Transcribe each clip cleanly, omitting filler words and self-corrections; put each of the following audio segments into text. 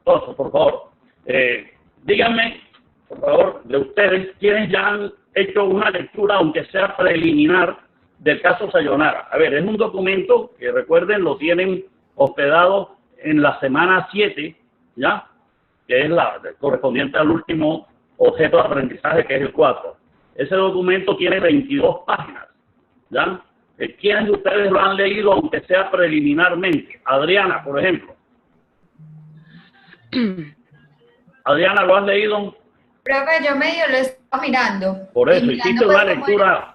Entonces, por favor, díganme, por favor, de ustedes, quienes ya han hecho una lectura, aunque sea preliminar, del caso Sayonara. A ver, es un documento que, recuerden, lo tienen hospedado en la semana 7, ¿ya? Que es la correspondiente al último objeto de aprendizaje, que es el 4. Ese documento tiene 22 páginas, ¿ya? ¿Quiénes de ustedes lo han leído, aunque sea preliminarmente? Adriana, por ejemplo. Adriana, ¿lo has leído? Profe, yo medio lo estoy mirando. Por eso, hiciste una lectura,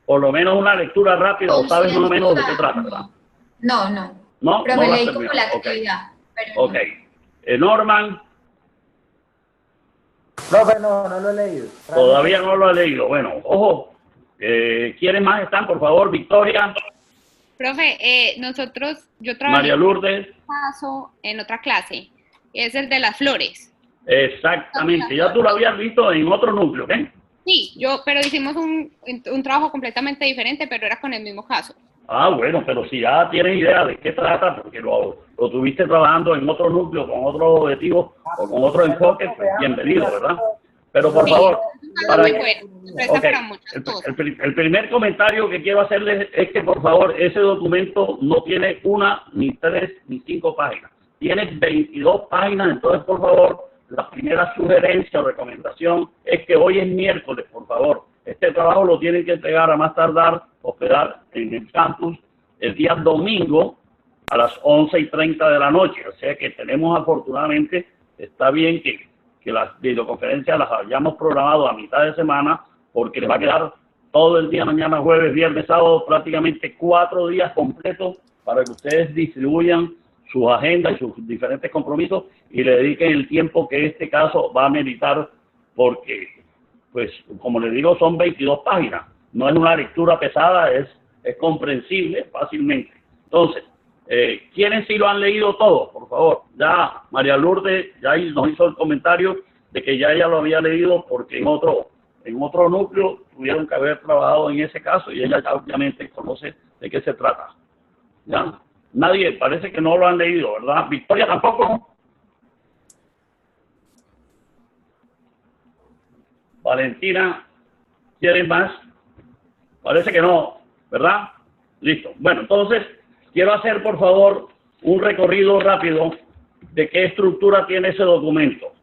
por lo menos una lectura rápida, o sabes más o menos de qué trata, ¿verdad? No. No, pero no me la leí terminó. como la actividad. Pero ok. Norman. Profe, no lo he leído. Todavía no lo he leído. Bueno, ojo. ¿Quiénes más están, por favor? Victoria. Profe, yo trabajé María Lourdes. caso en otra clase. Es el de las flores. Exactamente. Ya tú lo habías visto en otro núcleo, ¿eh? Sí, pero hicimos un trabajo completamente diferente, pero era con el mismo caso. Ah, bueno, pero si ya tienes idea de qué trata, porque lo tuviste trabajando en otro núcleo, con otro objetivo o con otro enfoque, pues bienvenido, ¿verdad? Pero por favor, muy bueno, para muchas cosas. El primer comentario que quiero hacerles es que, por favor, ese documento no tiene 1, ni 3, ni 5 páginas. Tiene 22 páginas, entonces, por favor, la primera sugerencia o recomendación es que hoy es miércoles, por favor. Este trabajo lo tienen que entregar a más tardar, hospedar en el campus el día domingo a las 11:30 de la noche. O sea que tenemos, afortunadamente, está bien que las videoconferencias las hayamos programado a mitad de semana, porque les va a quedar todo el día, mañana, jueves, viernes, sábado, prácticamente 4 días completos para que ustedes distribuyan sus agendas y sus diferentes compromisos y le dediquen el tiempo que este caso va a meritar, porque, pues, como les digo, son 22 páginas. No es una lectura pesada, es comprensible fácilmente. Entonces, ¿quiénes sí lo han leído todo? Por favor. Ya María Lourdes ya nos hizo el comentario de que ya ella lo había leído, porque en otro núcleo tuvieron que haber trabajado en ese caso y ella ya obviamente conoce de qué se trata. ¿Ya? Nadie, parece que no lo han leído, ¿verdad? Victoria tampoco. Valentina, ¿quieren más? Parece que no, ¿verdad? Listo. Bueno, entonces quiero hacer, por favor, un recorrido rápido de qué estructura tiene ese documento.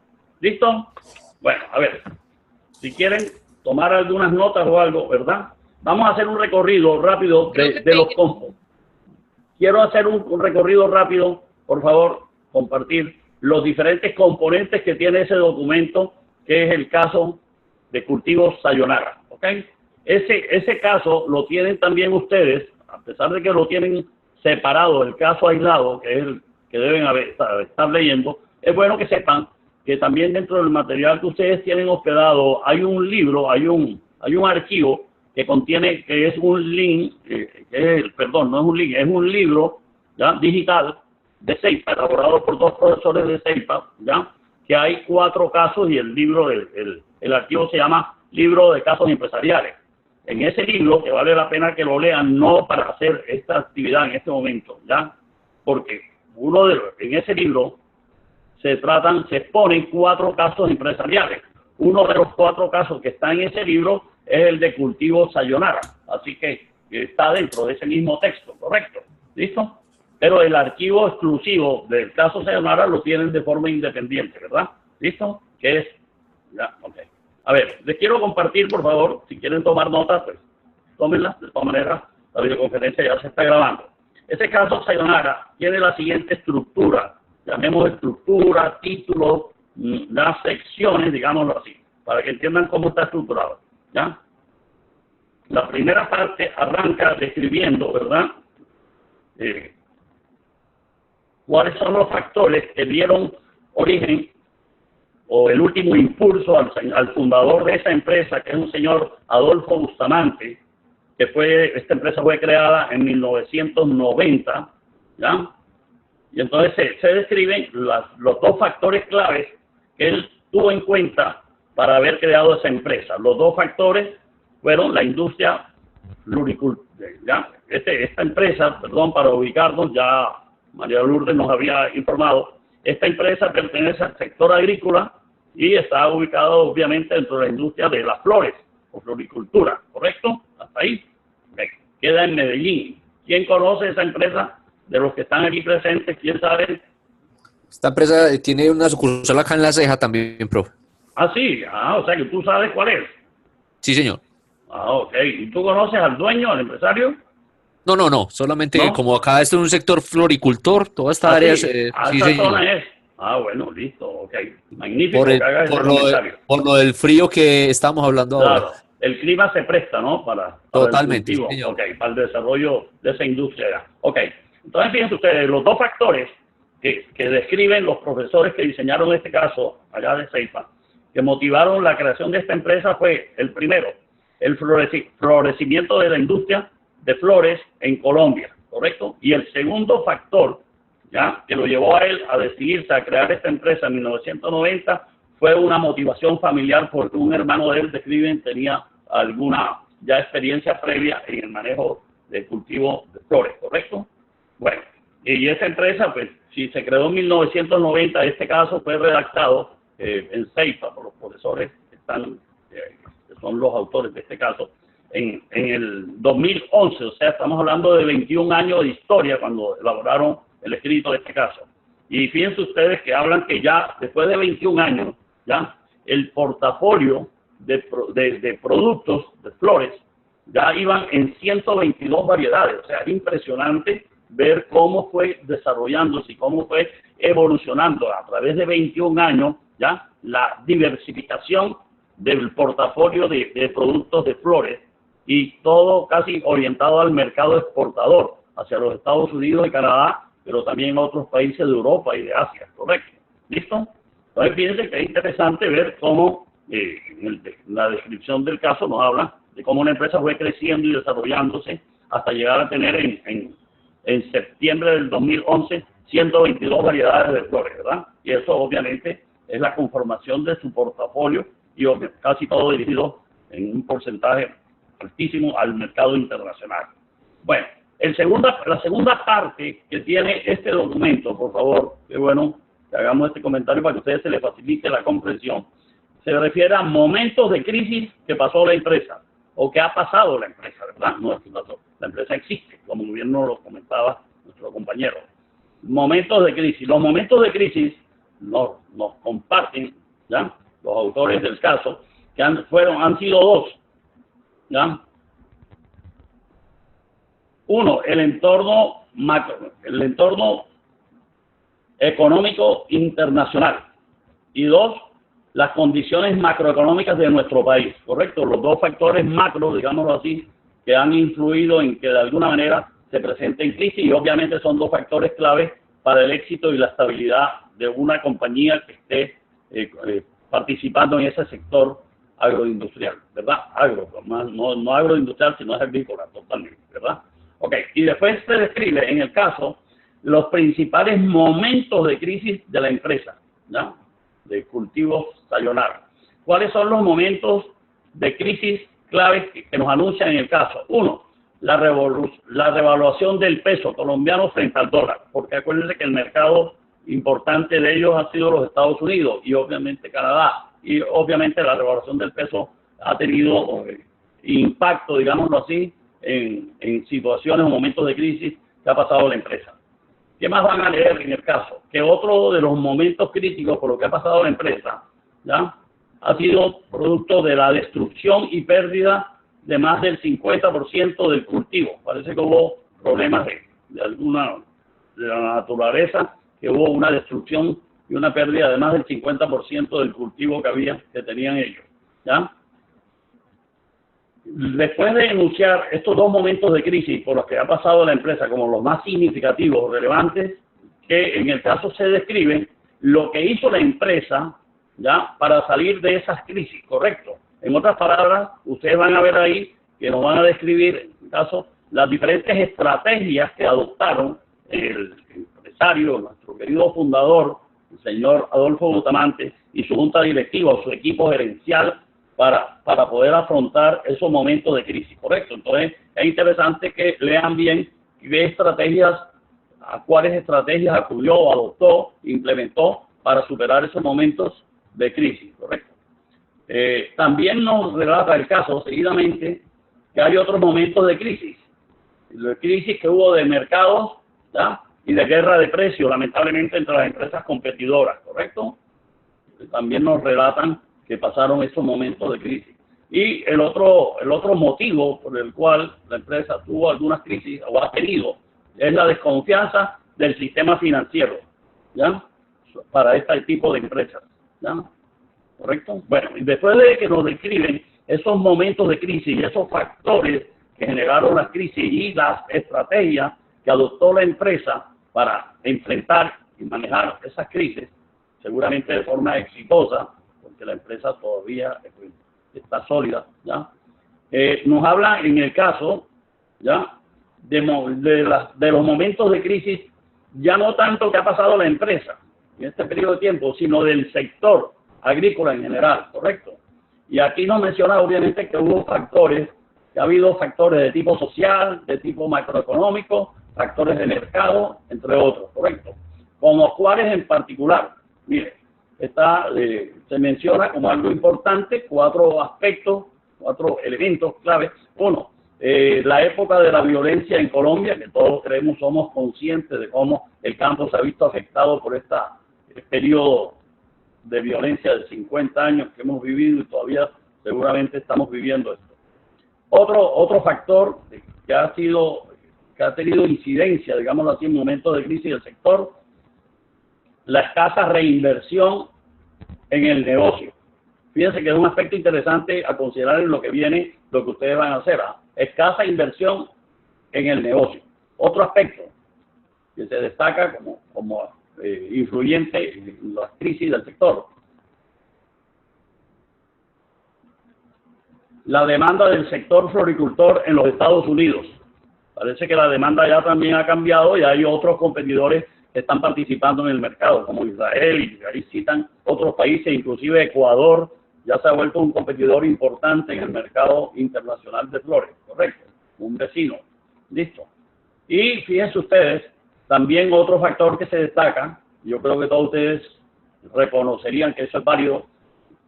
¿Listo? Bueno, a ver, si quieren tomar algunas notas o algo, ¿verdad? Vamos a hacer un recorrido rápido de los componentes. Quiero hacer un recorrido rápido, por favor, compartir los diferentes componentes que tiene ese documento, que es el caso de cultivos Sayonara, ¿ok? Ese caso lo tienen también ustedes, a pesar de que lo tienen separado, el caso aislado, que es el que deben estar leyendo. Es bueno que sepan que también dentro del material que ustedes tienen hospedado hay un libro, hay un archivo que contiene, que es un link, perdón, no es un link, es un libro, ¿ya?, digital de CEIPA, elaborado por 2 profesores de CEIPA, ¿ya?, que hay 4 casos y el libro, el archivo se llama Libro de Casos Empresariales. En ese libro, que vale la pena que lo lean, no para hacer esta actividad en este momento, ¿ya?, porque en ese libro se exponen 4 casos empresariales. Uno de los 4 casos que está en ese libro es el de cultivo Sayonara, así que está dentro de ese mismo texto, ¿correcto? ¿Listo? Pero el archivo exclusivo del caso Sayonara lo tienen de forma independiente, ¿verdad? ¿Listo? ¿Qué es? Ya, ok. A ver, les quiero compartir, por favor, si quieren tomar notas, pues tómenlas. De todas maneras, la videoconferencia ya se está grabando. Este caso Sayonara tiene la siguiente estructura, llamemos estructura, título, las secciones, digámoslo así, para que entiendan cómo está estructurado, ¿ya? La primera parte arranca describiendo, ¿verdad?, cuáles son los factores que dieron origen o el último impulso al fundador de esa empresa, que es un señor Adolfo Bustamante, que esta empresa fue creada en 1990, ¿ya? Y entonces se describen los 2 factores claves que él tuvo en cuenta para haber creado esa empresa. Los 2 factores fueron la industria floricultura. Esta empresa, perdón, para ubicarnos, ya María Lourdes nos había informado Esta empresa pertenece al sector agrícola y está ubicada obviamente dentro de la industria de las flores o floricultura, ¿correcto? Hasta ahí. Okay. Queda en Medellín. ¿Quién conoce esa empresa? De los que están aquí presentes, ¿quién sabe? Esta empresa tiene una sucursal acá en La Ceja también, profe. Ah, sí. Ah, o sea que tú sabes cuál es. Sí, señor. Ah, ok. ¿Y tú conoces al dueño, al empresario? No, solamente ¿No? como acá esto es un sector floricultor, toda esta área, Sí. sí, Esa señor. zona es. Ah, bueno, listo, ok. Magnífico Por, que hagas ese comentario. por lo del frío que estamos hablando ahora. Claro, el clima se presta, ¿no? Para el Totalmente, sí, cultivo, señor. ok, para el desarrollo de esa industria. Ya. Ok, entonces fíjense ustedes, los dos factores que describen los profesores que diseñaron este caso allá de Ceiba, que motivaron la creación de esta empresa fue el primero, el florecimiento de la industria de flores en Colombia, ¿correcto? Y el segundo factor, ya, que lo llevó a él a decidirse a crear esta empresa en 1990 fue una motivación familiar porque un hermano de él de Cleveland tenía alguna ya experiencia previa en el manejo del cultivo de flores, ¿correcto? Bueno, y esa empresa, pues, si se creó en 1990, este caso fue redactado en Ceiba por los profesores que están, que son los autores de este caso, en el 2011, o sea, estamos hablando de 21 años de historia cuando elaboraron el escrito de este caso. Y fíjense ustedes que hablan que ya después de 21 años, ya el portafolio de productos de flores ya iban en 122 variedades. O sea, es impresionante ver cómo fue desarrollándose y cómo fue evolucionando a través de 21 años ya la diversificación del portafolio de productos de flores y todo casi orientado al mercado exportador hacia los Estados Unidos y Canadá, pero también otros países de Europa y de Asia, ¿correcto? ¿Listo? Entonces fíjense que es interesante ver cómo la descripción del caso nos habla de cómo una empresa fue creciendo y desarrollándose hasta llegar a tener en septiembre del 2011 122 variedades de flores, ¿verdad? Y eso obviamente es la conformación de su portafolio y casi todo dirigido en un porcentaje altísimo al mercado internacional. Bueno, la segunda parte que tiene este documento, por favor, que bueno, que hagamos este comentario para que a ustedes se les facilite la comprensión, se refiere a momentos de crisis que pasó la empresa o que ha pasado la empresa, ¿verdad? No es que pasó, la empresa existe, como bien nos lo comentaba nuestro compañero. Momentos de crisis. Los momentos de crisis nos comparten, ¿ya? Los autores del caso, que han sido dos, ¿ya? Uno, el entorno económico internacional. Y dos, las condiciones macroeconómicas de nuestro país, ¿correcto? Los dos factores macro, digámoslo así, que han influido en que de alguna manera se presenten crisis y obviamente son dos factores claves para el éxito y la estabilidad de una compañía que esté participando en ese sector agroindustrial, ¿verdad? No agroindustrial, sino es agrícola totalmente, ¿verdad? Ok, y después se describe en el caso los principales momentos de crisis de la empresa, ¿ya? De cultivos Sayonara. ¿Cuáles son los momentos de crisis claves que nos anuncian en el caso? Uno, la revaluación del peso colombiano frente al dólar, porque acuérdense que el mercado importante de ellos ha sido los Estados Unidos y obviamente Canadá, y obviamente la revaluación del peso ha tenido impacto, digámoslo así, en situaciones o momentos de crisis que ha pasado la empresa. ¿Qué más van a leer en el caso? Que otro de los momentos críticos por lo que ha pasado la empresa, ¿ya? Ha sido producto de la destrucción y pérdida de más del 50% del cultivo. Parece que hubo problemas de la naturaleza, que hubo una destrucción y una pérdida de más del 50% del cultivo que tenían ellos, ¿ya? Después de enunciar estos dos momentos de crisis por los que ha pasado la empresa como los más significativos o relevantes, que en el caso se describe lo que hizo la empresa, ¿ya? Para salir de esas crisis, ¿correcto? En otras palabras, ustedes van a ver ahí que nos van a describir, en el caso, las diferentes estrategias que adoptaron el empresario, nuestro querido fundador, el señor Adolfo Bustamante, y su junta directiva o su equipo gerencial para poder afrontar esos momentos de crisis, ¿correcto? Entonces, es interesante que lean bien qué estrategias a cuáles estrategias acudió o adoptó, implementó para superar esos momentos de crisis, ¿correcto? También nos relata el caso, seguidamente, que hay otros momentos de crisis. La crisis que hubo de mercados, ¿ya? Y de guerra de precios, lamentablemente, entre las empresas competidoras, ¿correcto? También nos relatan que pasaron esos momentos de crisis. Y el otro motivo por el cual la empresa tuvo algunas crisis, o ha tenido, es la desconfianza del sistema financiero, ¿ya? Para este tipo de empresas, ¿ya? ¿Correcto? Bueno, y después de que nos describen esos momentos de crisis y esos factores que generaron las crisis y las estrategias que adoptó la empresa para enfrentar y manejar esas crisis, seguramente de forma exitosa, porque la empresa todavía está sólida, ¿ya? Nos habla en el caso, ¿ya? De los momentos de crisis, ya no tanto que ha pasado la empresa en este periodo de tiempo, sino del sector agrícola en general, ¿correcto? Y aquí nos menciona obviamente que hubo factores, que ha habido factores de tipo social, de tipo macroeconómico, factores de mercado, entre otros, ¿correcto? Como cuáles en particular. Mire, se menciona como algo importante 4 aspectos, 4 elementos claves. Uno, la época de la violencia en Colombia, que todos creemos, somos conscientes de cómo el campo se ha visto afectado por este periodo de violencia de 50 años que hemos vivido y todavía seguramente estamos viviendo esto. Otro factor que ha tenido incidencia, digámoslo así, en momentos de crisis del sector, la escasa reinversión en el negocio. Fíjense que es un aspecto interesante a considerar en lo que viene, lo que ustedes van a hacer. Escasa inversión en el negocio. Otro aspecto que se destaca como influyente en las crisis del sector. La demanda del sector floricultor en los Estados Unidos. Parece que la demanda ya también ha cambiado y hay otros competidores que están participando en el mercado, como Israel, y ahí citan otros países, inclusive Ecuador, ya se ha vuelto un competidor importante en el mercado internacional de flores, ¿correcto? Un vecino, listo. Y fíjense ustedes, también otro factor que se destaca, yo creo que todos ustedes reconocerían que eso es válido,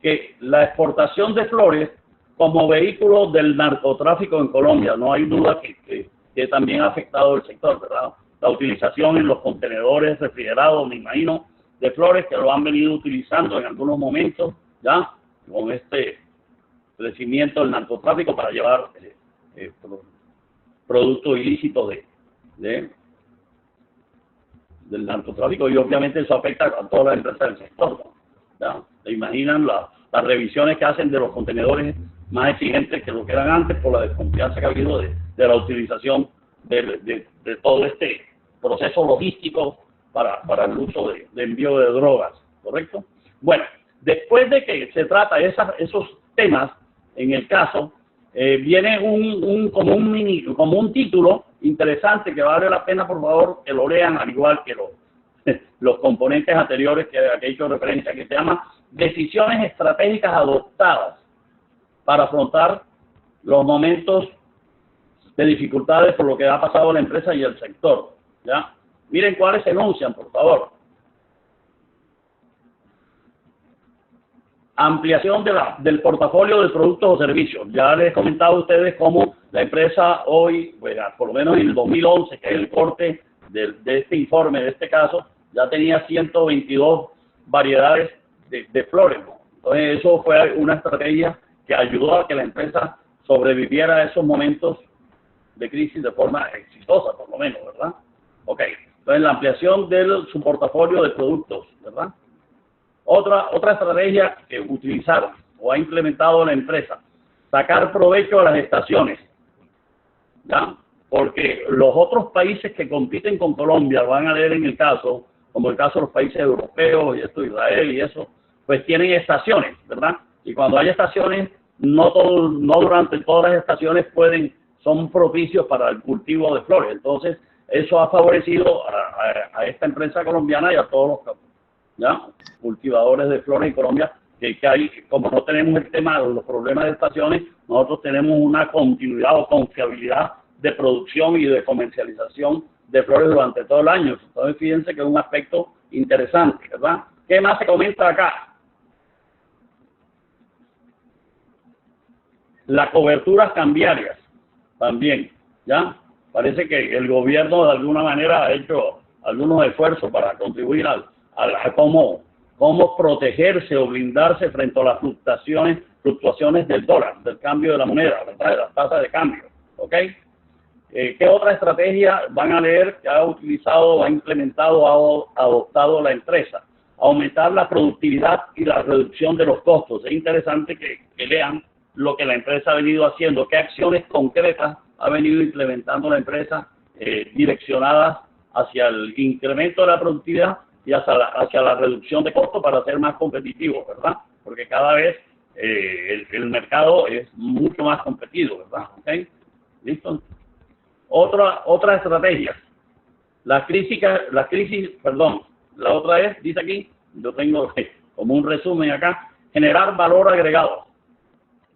que la exportación de flores como vehículo del narcotráfico en Colombia, no hay duda que también ha afectado el sector, ¿verdad? La utilización en los contenedores refrigerados, me imagino, de flores que lo han venido utilizando en algunos momentos, ¿ya? Con este crecimiento del narcotráfico para llevar productos ilícitos del narcotráfico, y obviamente eso afecta a todas las empresas del sector, ¿no? ¿Ya? ¿Se imaginan las revisiones que hacen de los contenedores más exigentes que lo que eran antes por la desconfianza que ha habido de la utilización de todo este proceso logístico para el uso de envío de drogas, ¿correcto? Bueno, después de que se trata esos temas, en el caso, viene como un título interesante que vale la pena, por favor, que lo lean, al igual que los componentes anteriores que he hecho referencia, que se llama Decisiones Estratégicas Adoptadas para afrontar los momentos de dificultades por lo que ha pasado la empresa y el sector, ¿ya? Miren cuáles se enuncian, por favor. Ampliación del portafolio de productos o servicios. Ya les he comentado a ustedes cómo la empresa hoy, pues, por lo menos en el 2011, que es el corte de este informe, de este caso, ya tenía 122 variedades de flores, ¿no? Entonces eso fue una estrategia que ayudó a que la empresa sobreviviera a esos momentos de crisis de forma exitosa, por lo menos, ¿verdad? Ok, entonces la ampliación de su portafolio de productos, ¿verdad? Otra estrategia que utilizaron o ha implementado la empresa, sacar provecho a las estaciones, ¿ya? Porque los otros países que compiten con Colombia, van a ver en el caso, como el caso de los países europeos y esto, Israel y eso, pues tienen estaciones, ¿verdad? Y cuando hay estaciones, no durante todas las estaciones son propicios para el cultivo de flores. Entonces, eso ha favorecido a esta empresa colombiana y a todos los cultivadores de flores en Colombia, que hay, como no tenemos el tema de los problemas de estaciones, nosotros tenemos una continuidad o confiabilidad de producción y de comercialización de flores durante todo el año. Entonces, fíjense que es un aspecto interesante, ¿verdad? ¿Qué más se comenta acá? Las coberturas cambiarias también, ¿ya? Parece que el gobierno de alguna manera ha hecho algunos esfuerzos para contribuir a cómo protegerse o blindarse frente a las fluctuaciones del dólar, del cambio de la moneda, ¿verdad? De las tasas de cambio, ¿ok? ¿Qué otra estrategia van a leer que ha utilizado, ha implementado, ha adoptado la empresa? Aumentar la productividad y la reducción de los costos. Es interesante que lean lo que la empresa ha venido haciendo, qué acciones concretas ha venido implementando la empresa direccionadas hacia el incremento de la productividad y hacia la reducción de costos para ser más competitivos, ¿verdad? Porque cada vez el mercado es mucho más competido, ¿verdad? ¿Ok? ¿Listo? Otra estrategia. La otra es, dice aquí, yo tengo como un resumen acá, generar valor agregado.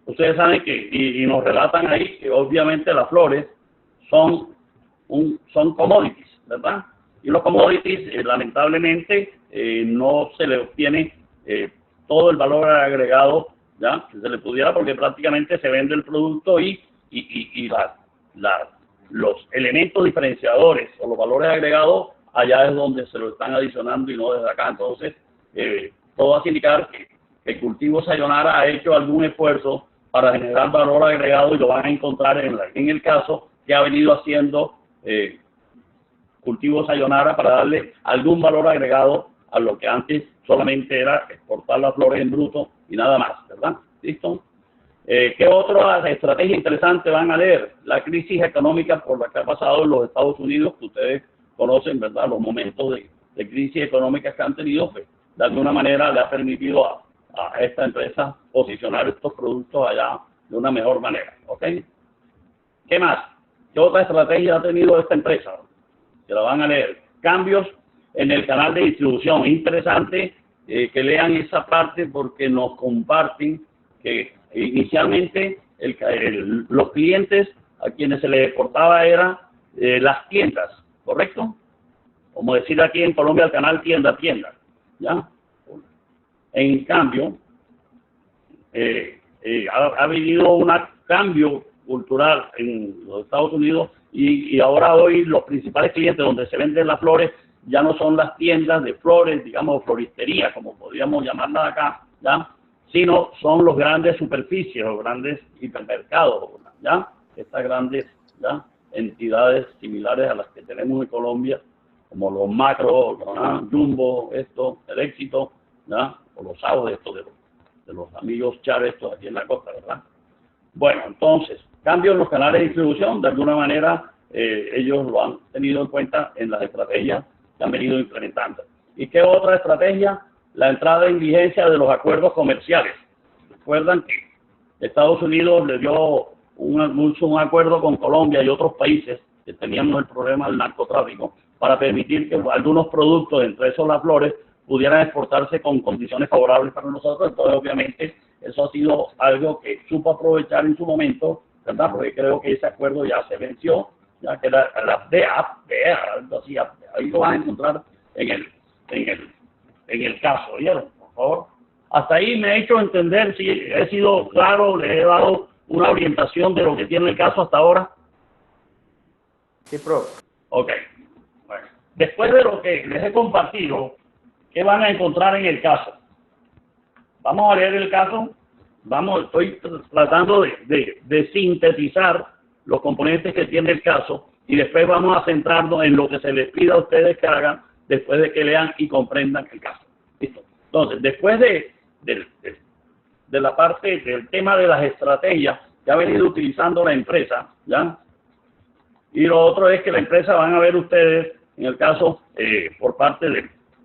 Ustedes saben que, y nos relatan ahí, que obviamente las flores son commodities, ¿verdad? Y los commodities, lamentablemente, no se le obtiene todo el valor agregado, ¿ya? Que se le pudiera, porque prácticamente se vende el producto y los elementos diferenciadores o los valores agregados, allá es donde se lo están adicionando y no desde acá. Entonces, todo hace indicar que el cultivo Sayonara ha hecho algún esfuerzo para generar valor agregado y lo van a encontrar en el caso que ha venido haciendo cultivo Sayonara para darle algún valor agregado a lo que antes solamente era exportar las flores en bruto y nada más, ¿verdad? ¿Listo? ¿Qué otra estrategia interesante van a leer? La crisis económica por la que ha pasado en los Estados Unidos, que ustedes conocen, ¿verdad? Los momentos de crisis económica que han tenido, pues, de alguna manera le ha permitido a esta empresa posicionar estos productos allá de una mejor manera, ¿ok? ¿Qué más? ¿Qué otra estrategia ha tenido esta empresa? Que la van a leer. Cambios en el canal de distribución. Interesante que lean esa parte porque nos comparten que inicialmente los clientes a quienes se les exportaba eran las tiendas, ¿correcto? Como decir aquí en Colombia el canal tienda, ¿ya? En cambio, ha habido un cambio cultural en los Estados Unidos y ahora hoy los principales clientes donde se venden las flores ya no son las tiendas de flores, digamos floristería, como podríamos llamarlas acá, ¿ya? Sino son los grandes superficies, los grandes hipermercados, ¿ya? Estas grandes, ¿ya? Entidades similares a las que tenemos en Colombia, como los Macro, los Jumbo, el Éxito, ¿ya? O los SAO, de los amigos Chávez, aquí en la costa, ¿verdad? Bueno, entonces, cambios en los canales de distribución, de alguna manera ellos lo han tenido en cuenta en las estrategias que han venido implementando. ¿Y qué otra estrategia? La entrada en vigencia de los acuerdos comerciales. Recuerdan que Estados Unidos le dio un acuerdo con Colombia y otros países que teníamos el problema del narcotráfico para permitir que algunos productos, entre esos las flores, pudieran exportarse con condiciones favorables para nosotros. Entonces, obviamente, eso ha sido algo que supo aprovechar en su momento, ¿verdad? Porque creo que ese acuerdo ya se venció, ya que la DEA, algo así, ahí lo van a encontrar en el caso, ¿vieron? Por favor. Hasta ahí me he hecho entender, si he sido claro, le he dado una orientación de lo que tiene el caso hasta ahora. Sí, profe. Ok. Bueno, después de lo que les he compartido, ¿qué van a encontrar en el caso? Vamos a leer el caso. Estoy tratando de sintetizar los componentes que tiene el caso y después vamos a centrarnos en lo que se les pida a ustedes que hagan después de que lean y comprendan el caso. ¿Listo? Entonces, después de la parte del tema de las estrategias que ha venido utilizando la empresa, ¿ya? Y lo otro es que la empresa, van a ver ustedes, en el caso, por parte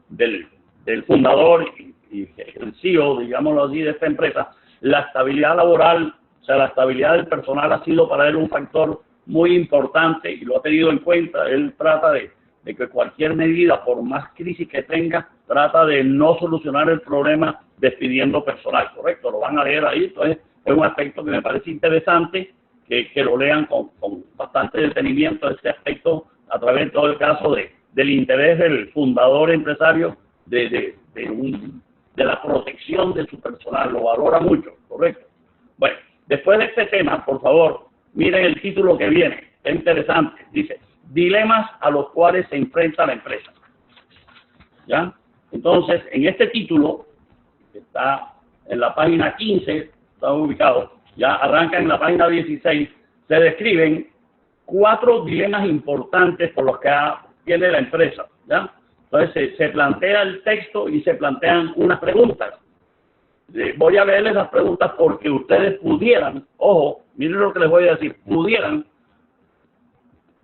del fundador y el CEO, digámoslo así, de esta empresa, la estabilidad laboral, o sea, la estabilidad del personal ha sido para él un factor muy importante y lo ha tenido en cuenta. Él trata de que cualquier medida, por más crisis que tenga, trata de no solucionar el problema despidiendo personal, ¿correcto? Lo van a leer ahí. Entonces, es un aspecto que me parece interesante que lo lean con bastante detenimiento, este aspecto a través de todo el caso del interés del fundador empresario de la protección de su personal, lo valora mucho, ¿correcto? Bueno, después de este tema, por favor, miren el título que viene, es interesante, dice, dilemas a los cuales se enfrenta la empresa. ¿Ya? Entonces, en este título, que está en la página 15, está ubicado, ya arranca en la página 16, se describen 4 dilemas importantes por los que tiene la empresa, ¿ya? Entonces, se plantea el texto y se plantean unas preguntas. Voy a leerles las preguntas porque ustedes pudieran, ojo, miren lo que les voy a decir, pudieran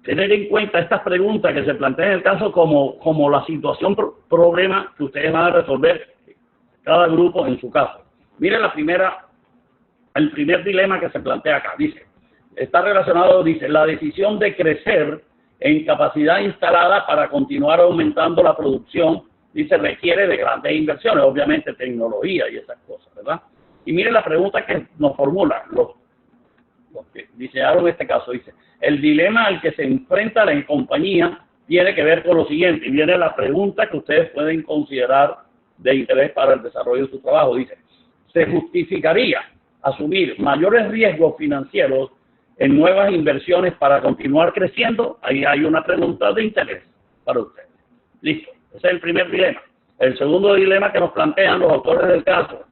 tener en cuenta estas preguntas que se plantean en el caso como la situación, problema que ustedes van a resolver cada grupo en su caso. Miren el primer dilema que se plantea acá, dice, está relacionado, dice, la decisión de crecer en capacidad instalada para continuar aumentando la producción, dice, requiere de grandes inversiones, obviamente tecnología y esas cosas, ¿verdad? Y miren la pregunta que nos formulan los que diseñaron este caso, dice, el dilema al que se enfrenta la compañía tiene que ver con lo siguiente, y viene la pregunta que ustedes pueden considerar de interés para el desarrollo de su trabajo, dice, ¿se justificaría asumir mayores riesgos financieros en nuevas inversiones para continuar creciendo? Ahí hay una pregunta de interés para ustedes. Listo, ese es el primer dilema. El segundo dilema que nos plantean los autores del caso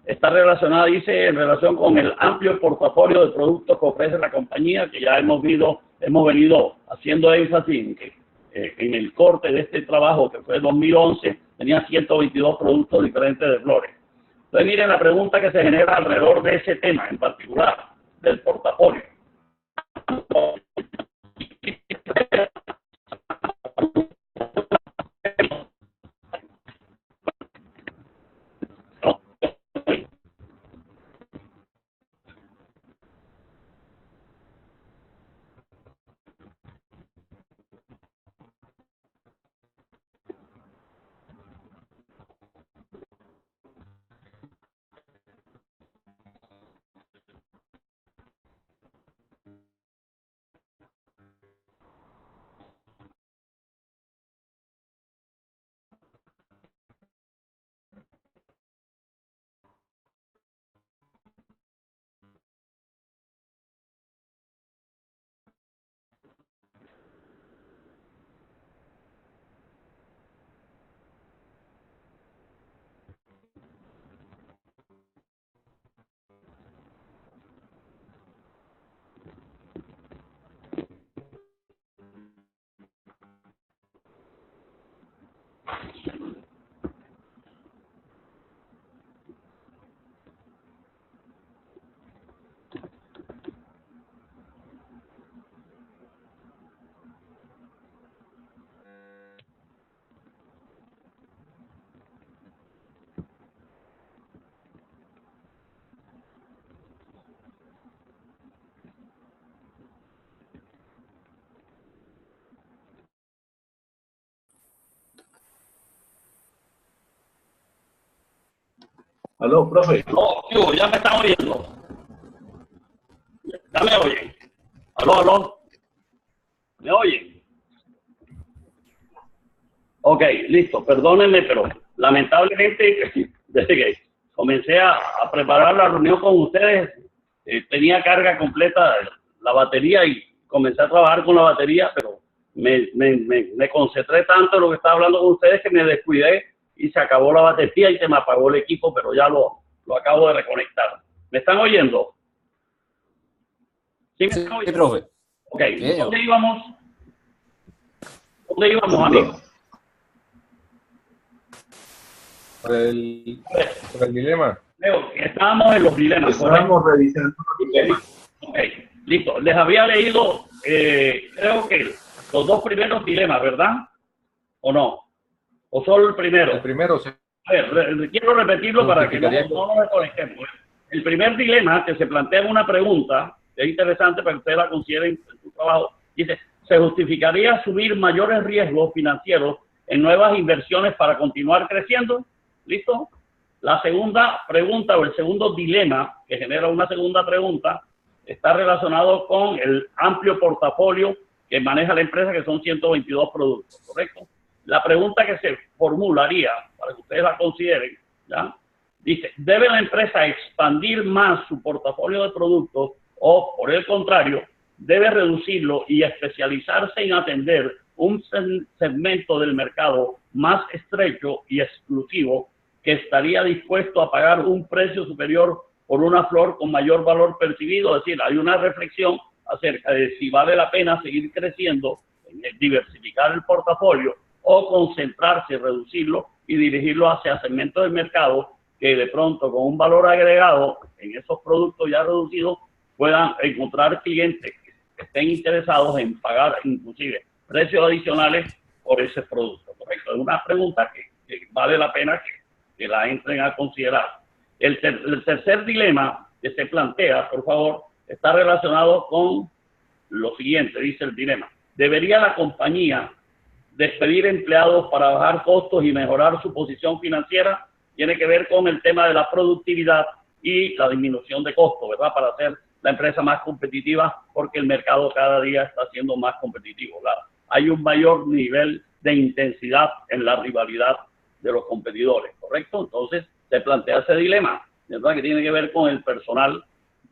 está relacionado, dice, en relación con el amplio portafolio de productos que ofrece la compañía, que ya hemos venido haciendo énfasis en que en el corte de este trabajo, que fue 2011, tenía 122 productos diferentes de flores. Entonces, miren la pregunta que se genera alrededor de ese tema en particular, del portafolio. Aló, profe. No, tío, ya me están oyendo. Ya me oyen. Aló. ¿Me oyen? Ok, listo. Perdónenme, pero lamentablemente, desde que comencé a preparar la reunión con ustedes, tenía carga completa la batería y comencé a trabajar con la batería, pero me concentré tanto en lo que estaba hablando con ustedes que me descuidé y se acabó la batería y se me apagó el equipo, pero ya lo acabo de reconectar. ¿Me están oyendo? ¿Sí me están oyendo? Sí, profe. Ok, ¿dónde íbamos? ¿Dónde íbamos, amigos? Por el dilema. Estábamos en los dilemas. Estábamos revisando los dilemas. Ok, listo. Les había leído, creo que los 2 primeros dilemas, ¿verdad? ¿O no? ¿O solo el primero? El primero, sí. A ver, quiero repetirlo para que no nos desconectemos. El primer dilema que se plantea en una pregunta, que es interesante para que ustedes la consideren en su trabajo, dice, ¿se justificaría asumir mayores riesgos financieros en nuevas inversiones para continuar creciendo? ¿Listo? La segunda pregunta o el segundo dilema que genera una segunda pregunta está relacionado con el amplio portafolio que maneja la empresa, que son 122 productos, ¿correcto? La pregunta que se formularía, para que ustedes la consideren, ¿ya? Dice, ¿debe la empresa expandir más su portafolio de productos o, por el contrario, debe reducirlo y especializarse en atender un segmento del mercado más estrecho y exclusivo que estaría dispuesto a pagar un precio superior por una flor con mayor valor percibido? Es decir, hay una reflexión acerca de si vale la pena seguir creciendo, diversificar el portafolio o concentrarse, reducirlo y dirigirlo hacia segmentos del mercado que de pronto con un valor agregado en esos productos ya reducidos puedan encontrar clientes que estén interesados en pagar inclusive precios adicionales por ese producto, ¿correcto? Es una pregunta que vale la pena que la entren a considerar. El tercer dilema que se plantea, por favor, está relacionado con lo siguiente, dice el dilema. ¿Debería la compañía despedir empleados para bajar costos y mejorar su posición financiera? Tiene que ver con el tema de la productividad y la disminución de costos, ¿verdad? Para hacer la empresa más competitiva, porque el mercado cada día está siendo más competitivo, ¿verdad? Hay un mayor nivel de intensidad en la rivalidad de los competidores, ¿correcto? Entonces, se plantea ese dilema, ¿verdad? Que tiene que ver con el personal,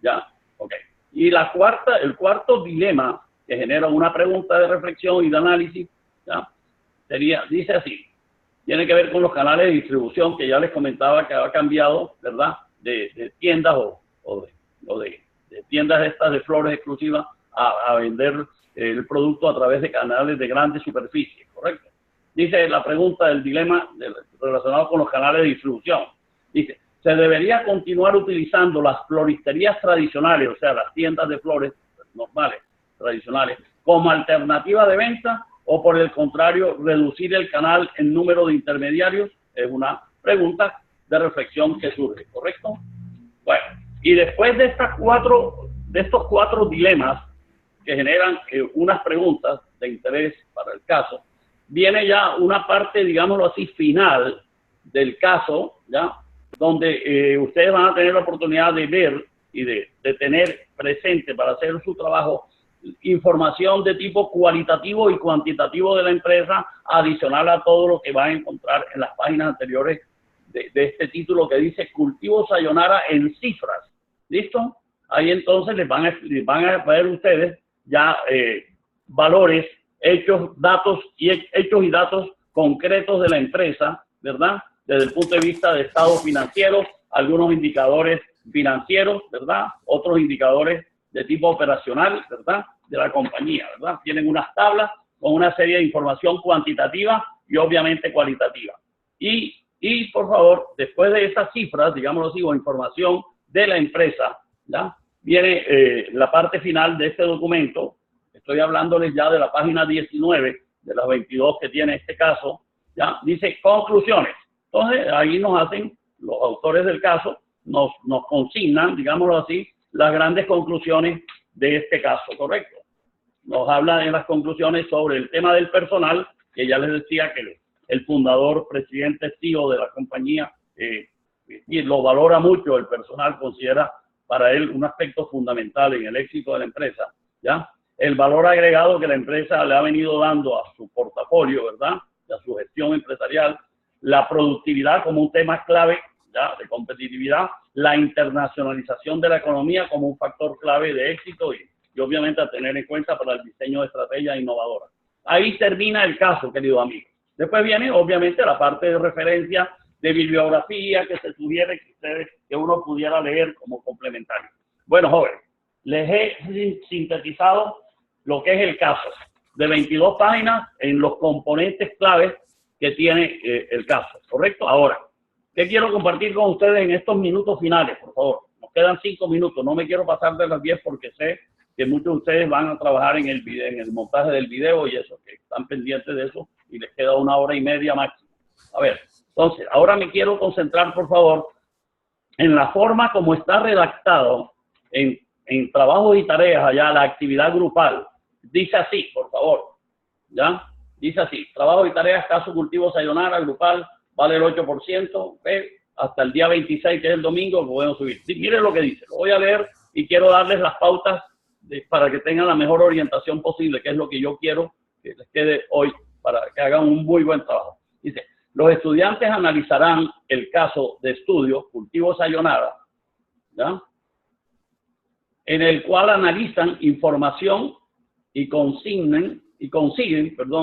¿ya? Ok. Y el cuarto dilema, que genera una pregunta de reflexión y de análisis, ¿ya? Dice así, tiene que ver con los canales de distribución, que ya les comentaba que ha cambiado, ¿verdad? De tiendas o de tiendas estas de flores exclusivas a vender el producto a través de canales de grandes superficies, ¿correcto? Dice la pregunta del dilema relacionado con los canales de distribución. Dice, ¿se debería continuar utilizando las floristerías tradicionales, o sea, las tiendas de flores normales, tradicionales, como alternativa de venta, o por el contrario, reducir el canal en número de intermediarios? Es una pregunta de reflexión que surge, ¿correcto? Bueno, y después de estos cuatro dilemas que generan unas preguntas de interés para el caso, viene ya una parte, digámoslo así, final del caso, ¿ya? Donde ustedes van a tener la oportunidad de ver y de tener presente para hacer su trabajo información de tipo cualitativo y cuantitativo de la empresa, adicional a todo lo que van a encontrar en las páginas anteriores de este título que dice Cultivo Sayonara en cifras. ¿Listo? Ahí entonces les van a ver ustedes ya valores, hechos y datos concretos de la empresa, ¿verdad? Desde el punto de vista de estado financiero, algunos indicadores financieros, ¿verdad? Otros indicadores de tipo operacional, ¿verdad? De la compañía, ¿verdad? Tienen unas tablas con una serie de información cuantitativa y obviamente cualitativa. Y por favor, después de esas cifras, digámoslo así, o información de la empresa, ¿ya? Viene la parte final de este documento. Estoy hablándoles ya de la página 19, de las 22 que tiene este caso, ¿ya? Dice conclusiones. Entonces, ahí nos hacen, los autores del caso, nos consignan, digámoslo así, las grandes conclusiones de este caso, ¿correcto? Nos habla en las conclusiones sobre el tema del personal, que ya les decía que el fundador, presidente, CEO de la compañía, y lo valora mucho el personal, considera para él un aspecto fundamental en el éxito de la empresa, ¿ya? El valor agregado que la empresa le ha venido dando a su portafolio, ¿verdad? A su gestión empresarial, la productividad como un tema clave, ¿ya? De competitividad, la internacionalización de la economía como un factor clave de éxito y obviamente a tener en cuenta para el diseño de estrategias innovadoras. Ahí termina el caso, querido amigo. Después viene obviamente la parte de referencia de bibliografía que se sugiere que uno pudiera leer como complementario. Bueno, jóvenes, les he sintetizado lo que es el caso de 22 páginas en los componentes claves que tiene el caso, ¿correcto? Ahora, ¿qué quiero compartir con ustedes en estos minutos finales, por favor? Nos quedan 5 minutos, no me quiero pasar de las 10 porque sé que muchos de ustedes van a trabajar en el montaje del video y eso, que están pendientes de eso y les queda 1 hora y media máximo. A ver, entonces, ahora me quiero concentrar, por favor, en la forma como está redactado en trabajos y tareas allá, la actividad grupal. Dice así, por favor, ¿ya? Dice así, trabajo y tareas, caso cultivo Sayonara, grupal, vale el 8%, hasta el día 26, que es el domingo, lo podemos subir. Sí, miren lo que dice, lo voy a leer y quiero darles las pautas para que tengan la mejor orientación posible, que es lo que yo quiero que les quede hoy, para que hagan un muy buen trabajo. Dice, los estudiantes analizarán el caso de estudio cultivo sayonara, ¿ya?, en el cual analizan información y consiguen,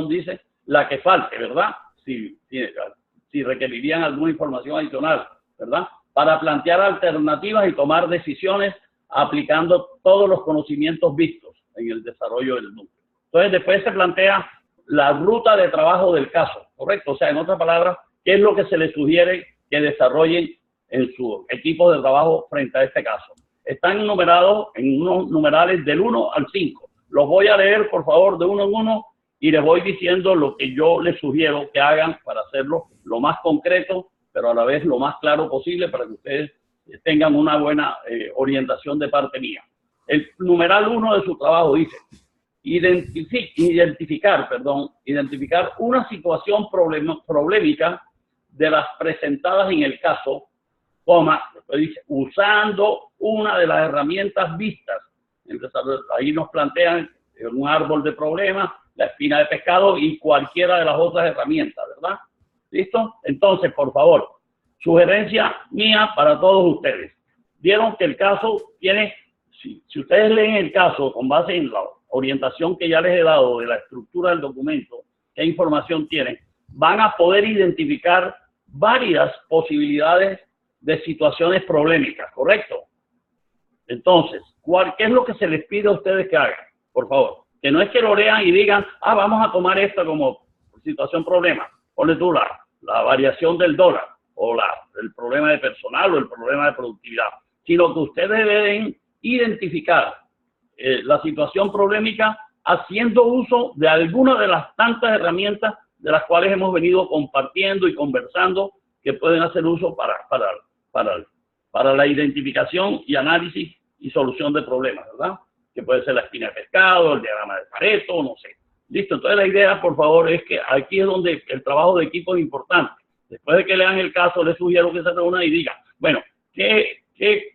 dice, la que falte, ¿verdad? Si requerirían alguna información adicional, ¿verdad? Para plantear alternativas y tomar decisiones aplicando todos los conocimientos vistos en el desarrollo del núcleo. Entonces, después se plantea la ruta de trabajo del caso, ¿correcto? O sea, en otras palabras, ¿qué es lo que se les sugiere que desarrollen en su equipo de trabajo frente a este caso? Están numerados en unos numerales del 1 al 5. Los voy a leer, por favor, de uno en uno y les voy diciendo lo que yo les sugiero que hagan para hacerlo lo más concreto, pero a la vez lo más claro posible para que ustedes tengan una buena orientación de parte mía. El numeral 1 de su trabajo dice, identificar una situación problemática de las presentadas en el caso, dice, usando una de las herramientas vistas. Entonces, ahí nos plantean un árbol de problemas, la espina de pescado y cualquiera de las otras herramientas, ¿verdad? ¿Listo? Entonces, por favor, sugerencia mía para todos ustedes. Vieron que el caso tiene, si ustedes leen el caso con base en la orientación que ya les he dado de la estructura del documento, qué información tienen, van a poder identificar varias posibilidades de situaciones problemáticas, ¿correcto? Entonces, ¿qué es lo que se les pide a ustedes que hagan? Por favor, que no es que lo lean y digan, vamos a tomar esto como situación problema. Ponle tú la variación del dólar, o el problema de personal, o el problema de productividad, sino que ustedes deben identificar la situación problemática haciendo uso de alguna de las tantas herramientas de las cuales hemos venido compartiendo y conversando, que pueden hacer uso para la identificación y análisis y solución de problemas, ¿verdad? Que puede ser la espina de pescado, el diagrama de Pareto, no sé. Listo, entonces la idea, por favor, es que aquí es donde el trabajo de equipo es importante. Después de que lean el caso, les sugiero que se reúnan y digan, bueno, ¿qué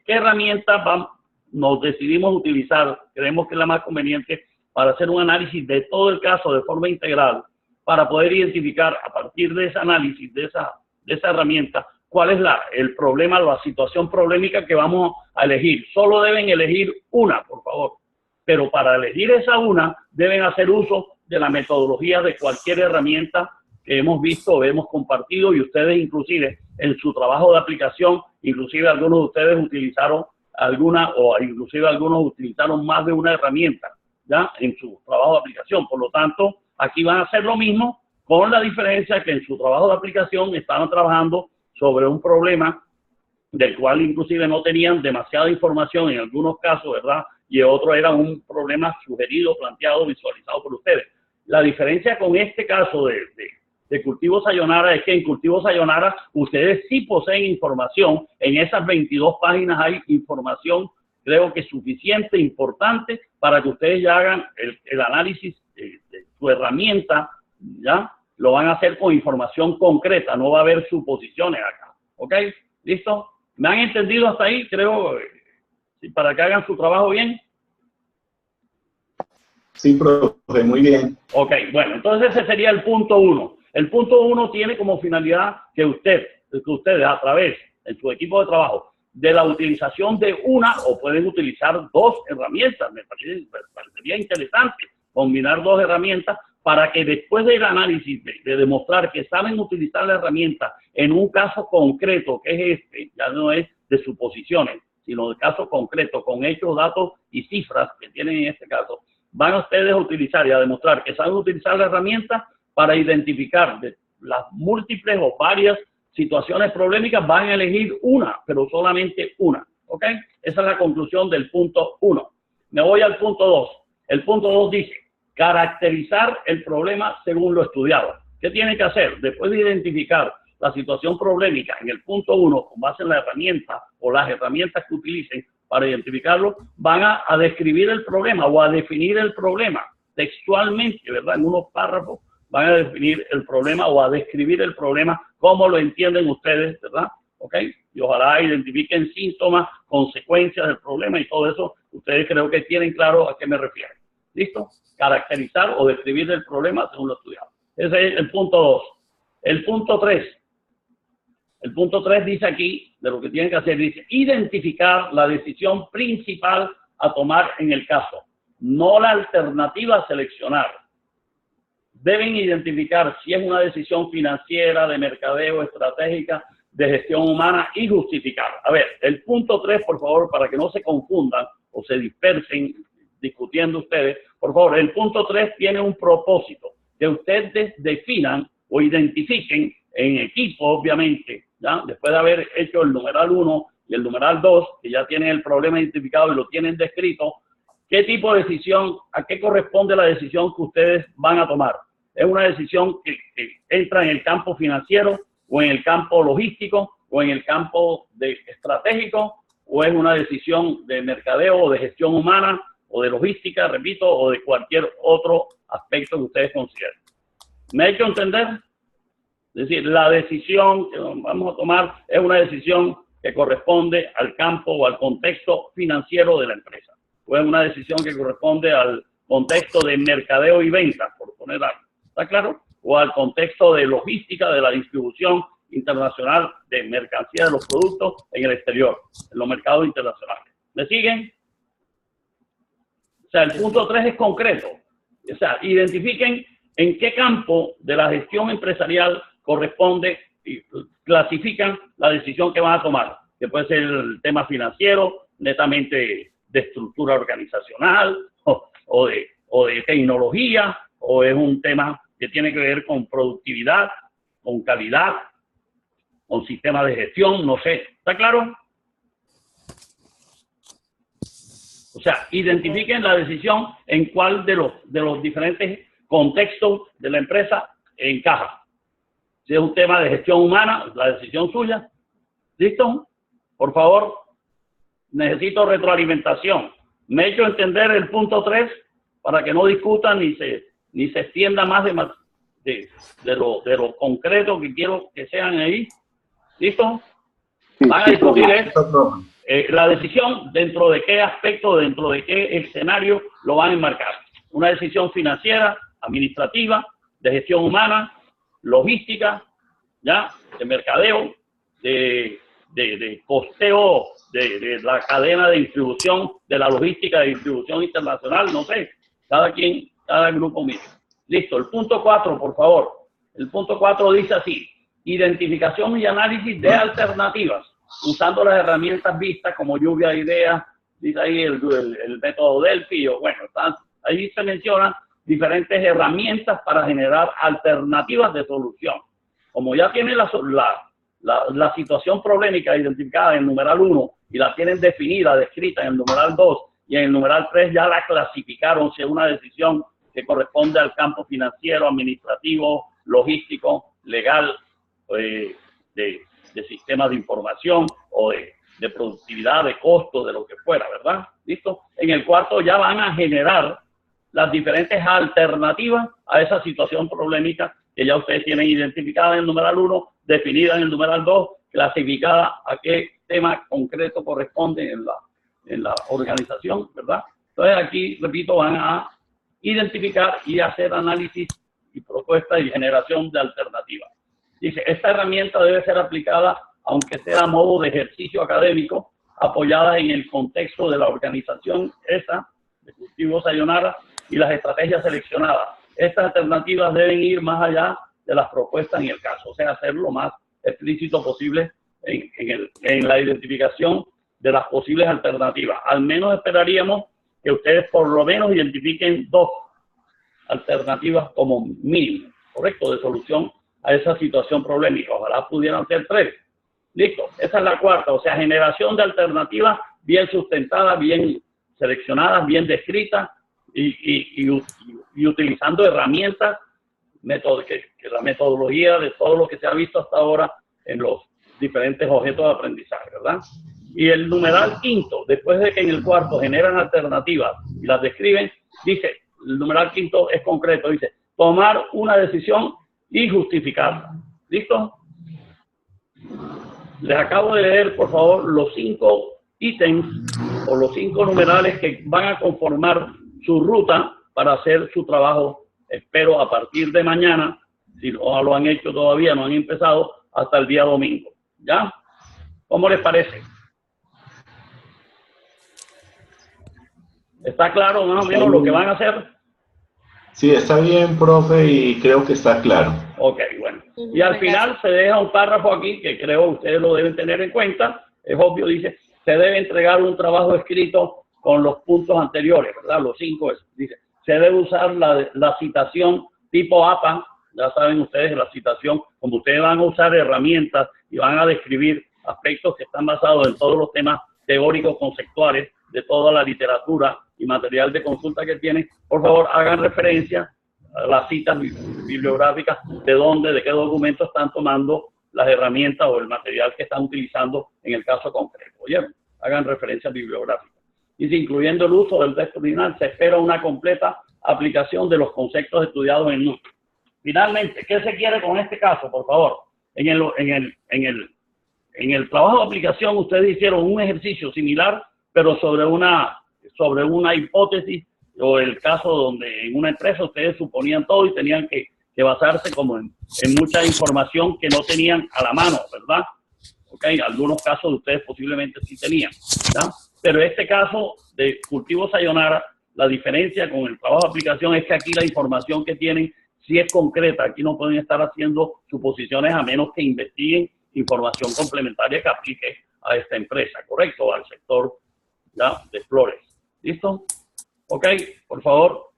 herramienta nos decidimos utilizar? Creemos que es la más conveniente para hacer un análisis de todo el caso de forma integral, para poder identificar a partir de ese análisis, de esa herramienta, cuál es el problema, la situación problemática que vamos a elegir. Solo deben elegir una, por favor. Pero para elegir esa una, deben hacer uso de la metodología de cualquier herramienta que hemos visto o hemos compartido, y ustedes inclusive en su trabajo de aplicación, inclusive algunos de ustedes utilizaron alguna, o inclusive algunos utilizaron más de una herramienta, ¿ya?, en su trabajo de aplicación. Por lo tanto, aquí van a hacer lo mismo, con la diferencia que en su trabajo de aplicación estaban trabajando sobre un problema del cual inclusive no tenían demasiada información en algunos casos, ¿verdad? Y otro era un problema sugerido, planteado, visualizado por ustedes. La diferencia con este caso de cultivo sayonara es que en cultivo sayonara ustedes sí poseen información. En esas 22 páginas hay información, creo que suficiente, importante, para que ustedes ya hagan el análisis de su herramienta, ¿ya? Lo van a hacer con información concreta, no va a haber suposiciones acá, ¿ok? ¿Listo? ¿Me han entendido hasta ahí? Creo, para que hagan su trabajo bien. Sí, profe, muy bien. Ok, bueno, entonces ese sería el punto 1. El punto 1 tiene como finalidad que ustedes a través de su equipo de trabajo, de la utilización de una, o pueden utilizar dos herramientas, me parecería interesante combinar dos herramientas, para que después del análisis de demostrar que saben utilizar la herramienta en un caso concreto, que es ya no es de suposiciones, sino de caso concreto, con hechos, datos y cifras que tienen en este caso, van a ustedes a utilizar y a demostrar que saben utilizar la herramienta para identificar de las múltiples o varias situaciones problemáticas. Van a elegir una, pero solamente una, ¿ok? Esa es la conclusión del punto 1. Me voy al punto 2. El punto 2 dice, caracterizar el problema según lo estudiado. ¿Qué tienen que hacer? Después de identificar la situación problemática en el punto 1, con base en la herramienta o las herramientas que utilicen para identificarlo, van a describir el problema o a definir el problema textualmente, ¿verdad? En unos párrafos van a definir el problema o a describir el problema como lo entienden ustedes, ¿verdad? ¿Ok? y ojalá identifiquen síntomas, consecuencias del problema y todo eso. Ustedes creo que tienen claro a qué me refiero. ¿Listo? Caracterizar o describir el problema según lo estudiado. Ese es el punto 2. El punto 3. El punto 3 dice aquí, de lo que tienen que hacer, dice, identificar la decisión principal a tomar en el caso, no la alternativa a seleccionar. Deben identificar si es una decisión financiera, de mercadeo, estratégica, de gestión humana y justificar. A ver, el punto 3, por favor, para que no se confundan o se dispersen discutiendo ustedes, por favor, el punto 3 tiene un propósito, que ustedes definan o identifiquen en equipo, obviamente, ¿ya? Después de haber hecho el numeral 1 y el numeral 2, que ya tienen el problema identificado y lo tienen descrito, ¿qué tipo de decisión, a qué corresponde la decisión que ustedes van a tomar? ¿Es una decisión que entra en el campo financiero o en el campo logístico o en el campo estratégico o es una decisión de mercadeo o de gestión humana o de logística, repito, o de cualquier otro aspecto que ustedes consideren? ¿Me he hecho entender? Es decir, la decisión que vamos a tomar es una decisión que corresponde al campo o al contexto financiero de la empresa. O es una decisión que corresponde al contexto de mercadeo y venta, por poner algo. ¿Está claro? O al contexto de logística, de la distribución internacional de mercancías de los productos en el exterior, en los mercados internacionales. ¿Me siguen? O sea, el punto 3 es concreto. O sea, identifiquen en qué campo de la gestión empresarial corresponde y clasifican la decisión que van a tomar, que puede ser el tema financiero, netamente de estructura organizacional o de tecnología, o es un tema que tiene que ver con productividad, con calidad, con sistemas de gestión, no sé. ¿Está claro? O sea, identifiquen la decisión en cuál de los diferentes contextos de la empresa encaja. Si es un tema de gestión humana, la decisión suya. ¿Listo? Por favor, necesito retroalimentación. Me he hecho entender el punto 3 para que no discutan ni se extienda más de lo concreto que quiero que sean ahí. ¿Listo? Van a discutir esto. La decisión, dentro de qué aspecto, dentro de qué escenario lo van a enmarcar. Una decisión financiera, administrativa, de gestión humana, logística, ¿ya? De mercadeo, de costeo, de la cadena de distribución, de la logística de distribución internacional, no sé, cada grupo mismo. Listo, el punto 4, por favor. El punto 4 dice así: identificación y análisis de alternativas, usando las herramientas vistas como lluvia de ideas, dice ahí el método Delphi, o bueno, ahí se mencionan diferentes herramientas para generar alternativas de solución. Como ya tienen la situación problemática identificada en el numeral 1 y la tienen definida, descrita en el numeral 2 y en el numeral 3 ya la clasificaron si es una decisión que corresponde al campo financiero, administrativo, logístico, legal, de sistemas de información o de productividad, de costo, de lo que fuera, ¿verdad? ¿Listo? En el cuarto ya van a generar las diferentes alternativas a esa situación problemática que ya ustedes tienen identificada en el numeral 1, definida en el numeral 2, clasificada a qué tema concreto corresponde en la organización, ¿verdad? Entonces aquí, repito, van a identificar y hacer análisis y propuestas y generación de alternativas. Dice, esta herramienta debe ser aplicada, aunque sea a modo de ejercicio académico, apoyada en el contexto de la organización esa, de Cultivo Sayonara, y las estrategias seleccionadas. Estas alternativas deben ir más allá de las propuestas en el caso, o sea, hacer lo más explícito posible en la identificación de las posibles alternativas. Al menos esperaríamos que ustedes por lo menos identifiquen 2 alternativas como mínimo, ¿correcto?, de solución a esa situación problemática. Ojalá pudieran ser 3. Listo, esa es la cuarta, o sea, generación de alternativas bien sustentadas, bien seleccionadas, bien descritas y utilizando herramientas, que la metodología de todo lo que se ha visto hasta ahora en los diferentes objetos de aprendizaje, ¿verdad? Y el numeral 5, después de que en el cuarto generan alternativas y las describen, dice, el numeral 5 es concreto, dice, tomar una decisión y justificarla. ¿Listo? Les acabo de leer, por favor, los 5 ítems o los 5 numerales que van a conformar su ruta para hacer su trabajo. Espero a partir de mañana, si no lo han hecho todavía, no han empezado, hasta el día domingo. ¿Ya? ¿Cómo les parece? ¿Está claro más o menos lo que van a hacer? Sí, está bien, profe, y creo que está claro. Ok, bueno. Y al final se deja un párrafo aquí que creo ustedes lo deben tener en cuenta. Es obvio, dice, se debe entregar un trabajo escrito con los puntos anteriores, ¿verdad? Los 5, dice, se debe usar la citación tipo APA. Ya saben ustedes, la citación, como ustedes van a usar herramientas y van a describir aspectos que están basados en todos los temas teóricos conceptuales de toda la literatura y material de consulta que tienen, por favor hagan referencia a las citas bibliográficas de dónde, de qué documentos están tomando las herramientas o el material que están utilizando en el caso concreto. Oye, hagan referencias bibliográficas. Y si incluyendo el uso del texto original, se espera una completa aplicación de los conceptos estudiados en NUC. Finalmente, ¿qué se quiere con este caso, por favor? En el trabajo de aplicación, ustedes hicieron un ejercicio similar, pero sobre una hipótesis o el caso donde en una empresa ustedes suponían todo y tenían que basarse como en mucha información que no tenían a la mano, ¿verdad? Ok, algunos casos de ustedes posiblemente sí tenían, ¿verdad? Pero este caso de cultivo sayonara, la diferencia con el trabajo de aplicación es que aquí la información que tienen sí es concreta. Aquí no pueden estar haciendo suposiciones a menos que investiguen información complementaria que aplique a esta empresa, ¿correcto? Al sector, ¿ya?, de flores. ¿Listo? Ok, por favor.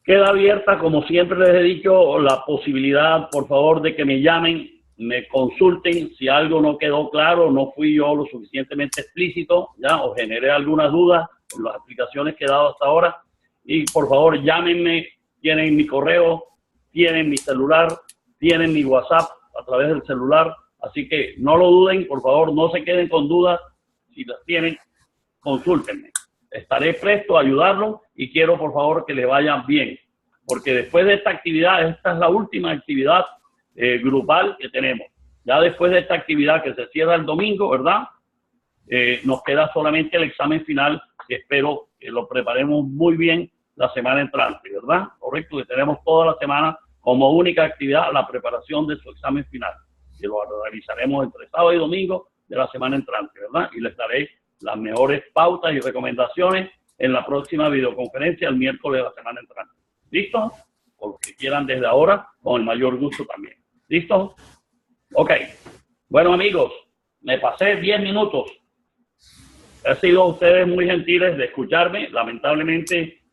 Queda abierta, como siempre les he dicho, la posibilidad, por favor, de que me llamen, me consulten si algo no quedó claro, no fui yo lo suficientemente explícito, ya, o generé algunas dudas en las explicaciones que he dado hasta ahora. Y por favor, llámenme, tienen mi correo, tienen mi celular, tienen mi WhatsApp a través del celular, así que no lo duden, por favor, no se queden con dudas. Si las tienen, consúltenme. Estaré presto a ayudarlos y quiero, por favor, que les vayan bien, porque después de esta actividad, esta es la última actividad grupal que tenemos. Ya después de esta actividad que se cierra el domingo, ¿verdad? Nos queda solamente el examen final, que espero que lo preparemos muy bien la semana entrante, ¿verdad? Correcto, que tenemos toda la semana como única actividad la preparación de su examen final, que lo realizaremos entre sábado y domingo de la semana entrante, ¿verdad? Y les daré las mejores pautas y recomendaciones en la próxima videoconferencia el miércoles de la semana entrante. ¿Listo? O los que quieran desde ahora, con el mayor gusto también. ¿Listo? Ok. Bueno, amigos, me pasé 10 minutos. Han sido ustedes muy gentiles de escucharme. Lamentablemente,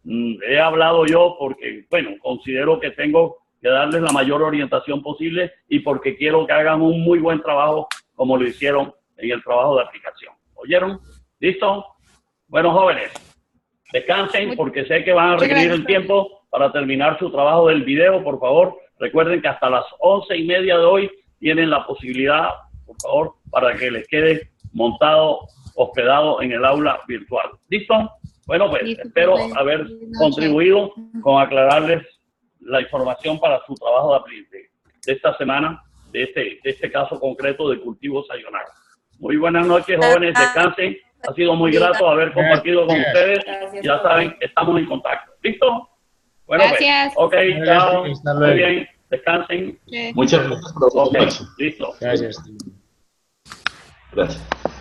he hablado yo porque, bueno, considero que tengo que darles la mayor orientación posible y porque quiero que hagan un muy buen trabajo como lo hicieron en el trabajo de aplicación. ¿Oyeron? ¿Listo? Bueno, jóvenes, descansen porque sé que van a requerir el tiempo para terminar su trabajo del video. Por favor, recuerden que hasta las 11:30 de hoy tienen la posibilidad, por favor, para que les quede montado, hospedado en el aula virtual. ¿Listo? Bueno, pues espero haber contribuido con aclararles la información para su trabajo de esta semana, de este caso concreto de cultivo sayonara. Muy buenas noches, jóvenes, descansen. Ha sido muy grato haber compartido con ustedes. Ya saben, estamos en contacto. ¿Listo? Bueno, gracias. Pues, ok, chao. Muy bien, descansen. Muchas gracias, profesor. Ok, listo. Gracias. Gracias.